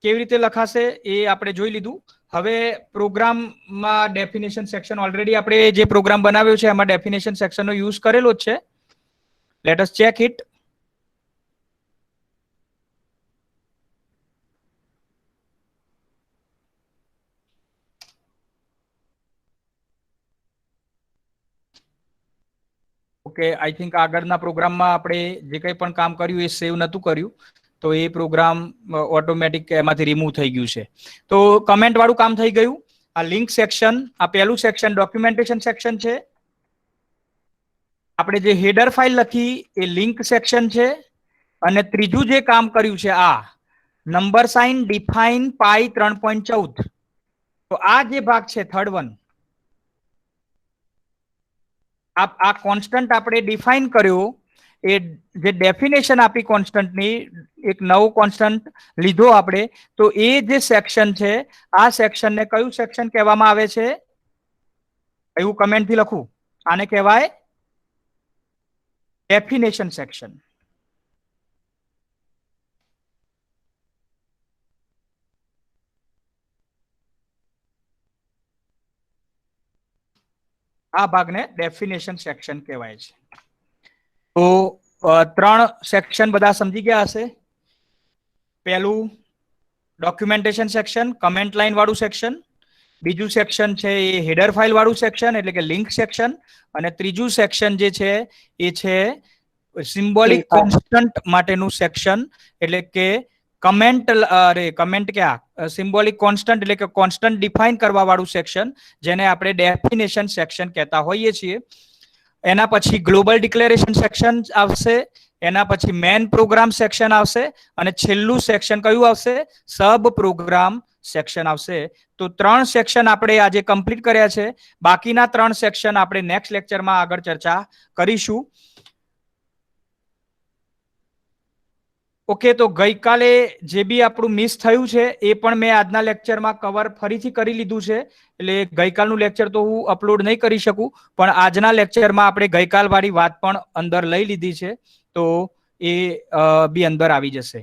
S1: કેવી રીતે લખાશે એ આપણે જોઈ લીધું. હવે પ્રોગ્રામમાં ડેફિનેશન સેક્શન ઓલરેડી આપણે જે પ્રોગ્રામ બનાવ્યો છે એમાં ડેફિનેશન સેક્શનનો યુઝ કરેલો જ છે. Let us check it. Okay, I think આગળના પ્રોગ્રામમાં આપણે જે કંઈ પણ કામ કર્યું એ સેવ નહોતું કર્યું, તો એ પ્રોગ્રામ ઓટોમેટિક એમાંથી રિમૂવ થઈ ગયું છે. તો કમેન્ટ વાળું કામ થઈ ગયું. આ લિંક સેક્શન, આ પહેલું સેક્શન ડોક્યુમેન્ટેશન સેક્શન છે. આપણે જે હેડર ફાઇલ લખી એ લિંક સેક્શન છે. અને ત્રીજું જે કામ કર્યું છે આ નંબર સાઇન ડિફાઇન પાઈ 3.14. તો આ જે ભાગ છે થર્ડ વન, આ કોન્સ્ટન્ટ આપણે ડિફાઇન કર્યો, એ જે ડેફિનેશન આપી કોન્સ્ટન્ટની, એક નવો કોન્સ્ટન્ટ લીધો આપણે, તો એ જે સેક્શન છે આ સેક્શનને કયું સેક્શન કહેવામાં આવે છે? એવું કમેન્ટથી લખું. આને કહેવાય ડેફિનેશન સેક્શન. આ ભાગને ડેફિનેશન સેક્શન કહેવાય છે. તો ત્રણ સેક્શન બધા સમજી ગયા હશે. પહેલું ડોક્યુમેન્ટેશન સેક્શન, કમેન્ટ લાઈન વાળું સેક્શન. બીજું સેક્શન છે એ હેડર ફાઇલ વાળું સેક્શન એટલે કે લિંક સેક્શન. અને ત્રીજું સેક્શન જે છે એ છે સિમ્બોલિક કોન્સ્ટન્ટ માટેનું સેક્શન એટલે કે સિમ્બોલિક કોન્સ્ટન્ટ એટલે કે કોન્સ્ટન્ટ ડિફાઇન કરવા વાળું સેક્શન, જેને આપણે ડેફિનેશન સેક્શન કહેતા હોઈએ છીએ. એના પછી ગ્લોબલ ડિક્લેરેશન સેક્શન આવશે, એના પછી મેન પ્રોગ્રામ સેક્શન આવશે, અને છેલ્લું સેક્શન કયું આવશે? સબ પ્રોગ્રામ સેક્શન આવશે. તો 3 સેક્શન આપણે આજે કમ્પ્લીટ કર્યા છે. બાકીના 3 સેક્શન આપણે નેક્સ્ટ લેક્ચરમાં આગળ ચર્ચા કરીશું. ઓકે, તો ગઈકાલે જે બી આપણું મિસ થયું છે એ પણ મેં આજના લેક્ચરમાં કવર ફરીથી કરી લીધું છે. એટલે ગઈકાલનું લેક્ચર તો હું અપલોડ નહીં કરી શકું, પણ આજના લેક્ચરમાં આપણે ગઈકાલ વાળી વાત પણ અંદર લઈ લીધી છે, તો એ બી અંદર આવી જશે.